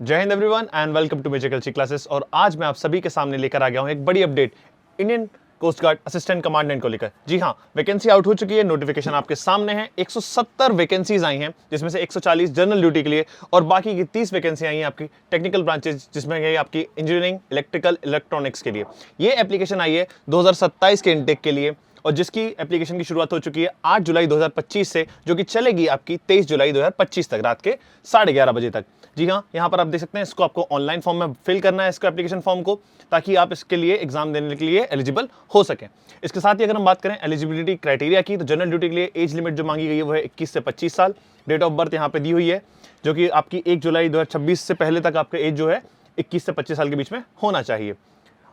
जय हिंद everyone and welcome to major Kalshi classes. और आज मैं आप सभी के सामने लेकर आ गया हूं एक बड़ी update Indian coast guard assistant commandant को लेकर। जी हां, वैकेंसी आउट हो चुकी है, नोटिफिकेशन आपके सामने है। 170 वैकेंसीज आई हैं, जिसमें से 140 जनरल ड्यूटी के लिए और बाकी की 30 वैकेंसी आई हैं आपकी टेक्निकल ब्रांचेज, जिसमें है आपकी इंजीनियरिंग, इलेक्ट्रिकल, इलेक्ट्रॉनिक्स के लिए। ये एप्लीकेशन आई है 2027 के इनटेक के लिए और जिसकी एप्लीकेशन की शुरुआत हो चुकी है 8 जुलाई 2025 से, जो कि चलेगी आपकी 23 जुलाई 2025 तक रात के 11:30 बजे तक। जी हाँ, यहाँ पर आप देख सकते हैं, इसको आपको ऑनलाइन फॉर्म में फिल करना है, इसको एप्लीकेशन फॉर्म को, ताकि आप इसके लिए एग्जाम देने के लिए एलिजिबल हो सकें। इसके साथ ही अगर हम बात करें एलिजिबिलिटी क्राइटेरिया की, तो जनरल ड्यूटी के लिए एज लिमिट जो मांगी गई है वो है 21 से 25 साल। डेट ऑफ बर्थ यहाँ पे दी हुई है, जो कि आपकी 1 जुलाई 2026 से पहले तक आपका एज जो है 21 से 25 साल के बीच में होना चाहिए।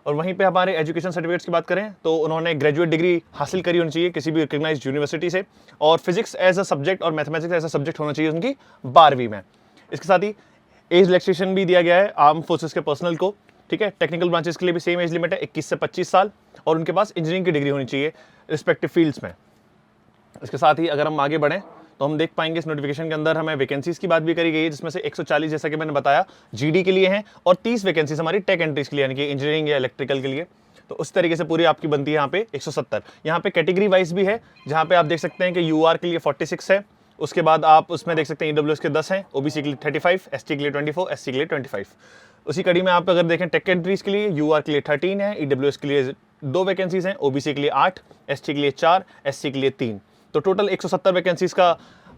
और वहीं पे हमारे एजुकेशन सर्टिफिकेट्स की बात करें तो उन्होंने ग्रेजुएट डिग्री हासिल करी होनी चाहिए किसी भी रिकग्नाइज्ड यूनिवर्सिटी से, और फिजिक्स एज अ सब्जेक्ट और मैथमेटिक्स एज अ सब्जेक्ट होना चाहिए उनकी 12वीं में। इसके साथ ही एज रिलैक्सेशन भी दिया गया है आर्म फोर्सेस के पर्सनल को। ठीक है, टेक्निकल ब्रांचेस के लिए भी सेम एज लिमिट है 21 से 25 साल, और उनके पास इंजीनियरिंग की डिग्री होनी चाहिए रिस्पेक्टिव फील्ड्स में। इसके साथ ही अगर हम आगे बढ़ें तो हम देख पाएंगे इस नोटिफिकेशन के अंदर हमें वैकेंसीज की बात भी करी गई है, जिसमें से 140 जैसा कि मैंने बताया जीडी के लिए हैं और 30 वैकेंसीज हमारी टेक एंट्रीज के लिए, यानी कि इंजीनियरिंग या इलेक्ट्रिकल के लिए। तो उस तरीके से पूरी आपकी बनती है यहाँ पे 170। यहाँ पे कैटेगरी वाइज भी है, जहाँ पे आप देख सकते हैं कि यूआर के लिए 46 है, उसके बाद आप उसमें देख सकते हैं ईडब्ल्यूएस के 10 हैं, ओबीसी के लिए 35, एसटी के लिए 24, एससी के लिए 25। उसी कड़ी में आप अगर देखें टेक एंट्रीज के लिए यूआर के लिए 13 है, ईडब्ल्यूएस के लिए 2 वैकेंसीज हैं, ओबीसी के लिए 8, एसटी के लिए 4, एससी के लिए 3। तो टोटल 170 वैकेंसीज का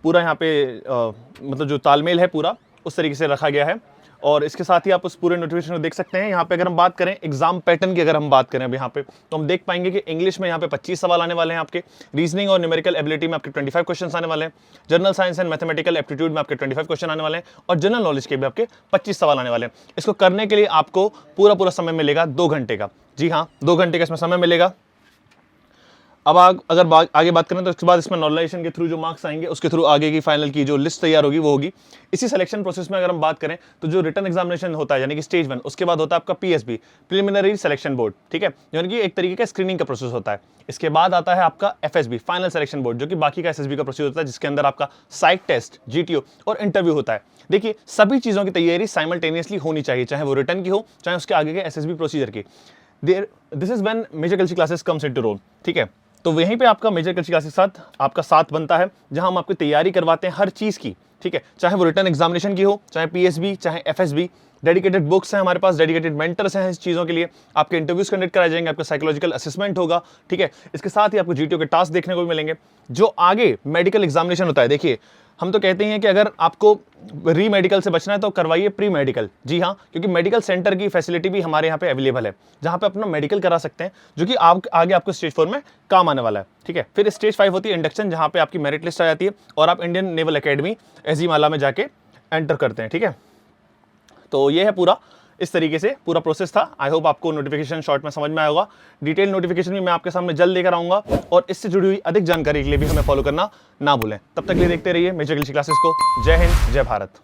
पूरा यहाँ पे मतलब जो तालमेल है पूरा उस तरीके से रखा गया है। और इसके साथ ही आप उस पूरे नोटिफिकेशन को देख सकते हैं। यहाँ पे अगर हम बात करें एग्जाम पैटर्न की, अगर हम बात करें अब यहाँ पे, तो हम देख पाएंगे कि इंग्लिश में यहाँ पे 25 सवाल आने वाले हैं आपके, रीजनिंग और न्यूमेरिकल एबिलिटी में आपके 25 क्वेश्चन आने वाले हैं, general science and mathematical aptitude में आपके 25 क्वेश्चन आने वाले हैं, और जनरल नॉलेज के भी आपके 25 सवाल आने वाले हैं। इसको करने के लिए आपको पूरा समय मिलेगा 2 घंटे का। जी हाँ, 2 घंटे का इसमें समय मिलेगा। अब अगर आगे बात करें तो इसके बाद इसमें नॉर्मलाइजेशन के थ्रू जो मार्क्स आएंगे उसके थ्रू आगे की फाइनल की जो लिस्ट तैयार होगी वो होगी। इसी सिलेक्शन प्रोसेस में अगर हम बात करें तो जो रिटन एग्जामिनेशन होता है यानी कि स्टेज 1, उसके बाद होता है आपका पीएसबी, प्रिलिमिनरी सिलेक्शन बोर्ड। ठीक है, यानी कि एक तरीके का स्क्रीनिंग का प्रोसेस होता है। इसके बाद आता है आपका एफएसबी, फाइनल सिलेक्शन बोर्ड, जो कि बाकी का एसएसबी का प्रोसेस होता है, जिसके अंदर आपका साइट टेस्ट, जीटीओ और इंटरव्यू होता है। देखिए, सभी चीजों की तैयारी साइमल्टेनियसली होनी चाहिए, चाहे वो रिटन की हो चाहे उसके आगे के एसएसबी प्रोसीजर की। This is when major Kalshi classes comes into role. ठीक है, तो वहीं पे आपका मेजर कल्ची क्लासेस के साथ आपका साथ बनता है, जहां हम आपकी तैयारी करवाते हैं हर चीज की। ठीक है, चाहे वो रिटर्न एग्जामिनेशन की हो, चाहे पीएसबी, चाहे एफएसबी। डेडिकेटेड बुक्स हैं हमारे पास, डेडिकेटेड मेंटर्स हैं इस चीज़ों के लिए। आपके इंटरव्यूज कंडक्ट कराए जाएंगे, आपका साइकोलॉजिकल असेसमेंट होगा। ठीक है, इसके साथ ही आपको जीटीओ के टास्क देखने को भी मिलेंगे। जो आगे मेडिकल एग्जामिनेशन होता है, देखिए हम तो कहते हैं कि अगर आपको री मेडिकल से बचना है तो करवाइए प्री मेडिकल। जी हाँ, क्योंकि मेडिकल सेंटर की फैसिलिटी भी हमारे यहाँ पे अवेलेबल है, जहाँ पे अपना मेडिकल करा सकते हैं, जो कि आगे आपको स्टेज 4 में काम आने वाला है। ठीक है, फिर स्टेज 5 होती है इंडक्शन, जहाँ पे आपकी मेरिट लिस्ट आ जाती है और आप इंडियन नेवल अकेडमी एजीमाला में जाके एंटर करते हैं। ठीक है, तो ये है पूरा इस तरीके से पूरा प्रोसेस था। आई होप आपको नोटिफिकेशन शॉर्ट में समझ में आया होगा। डिटेल नोटिफिकेशन भी मैं आपके सामने जल्द लेकर आऊंगा, और इससे जुड़ी हुई अधिक जानकारी के लिए भी हमें फॉलो करना ना भूलें। तब तक के लिए देखते रहिए मेजर कल्ची क्लासेस को। जय हिंद, जय भारत।